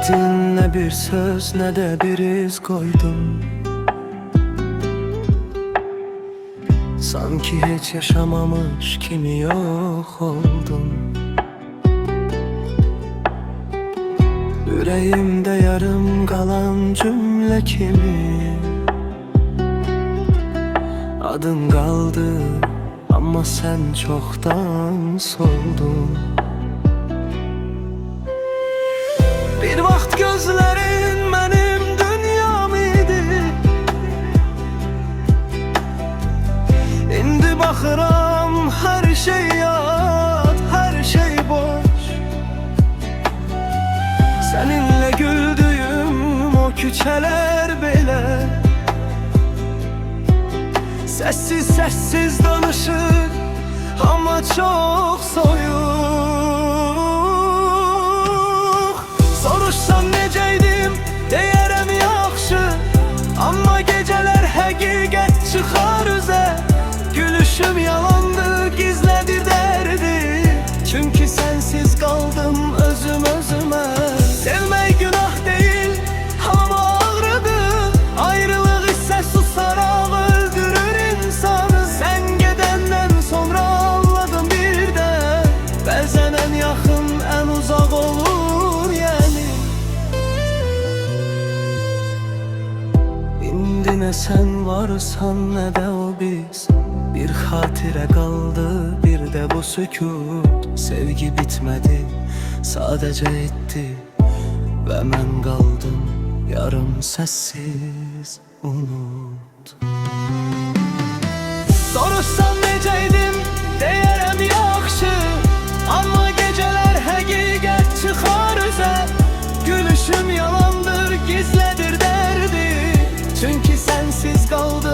ettin, ne bir söz ne de bir iz koydun. Sanki hiç yaşamamış kimi yok oldun. Yüreğimde yarım kalan cümle kimi. Adın kaldı ama sen çoktan soldun. Bir vaxt gözlerin benim dünyam idi. İndi baxıram her şey yad, her şey boş. Seninle güldüğüm o küçeler belə sessiz sessiz danışır ama çok soyuq. Soruşsan necəydim deyərəm yaxşı, amma geceler həqiqət çıxar üzə. Gülüşüm yalandı, gizlədir dərdi, çünkü sensiz kaldım özüm özüme. Sevmək günah değil ama ağrıdır, ayrılık ise susaraq öldürür insanı. Sen gedəndən sonra anladım bir de, bəzən en yaxın en uzak olur yani. İndi ne sen varsan ne de o biz, bir hatire kaldı bir de bu sükut. Sevgi bitmedi, sadece etti ve ben kaldım yarım sessiz unut. Soruşsan necəydim deyərəm yaxşı, amma geceler həqiqət çıxar üzə. Gülüşüm yalandır, gizlədir dərdi, çünkü sensiz kaldım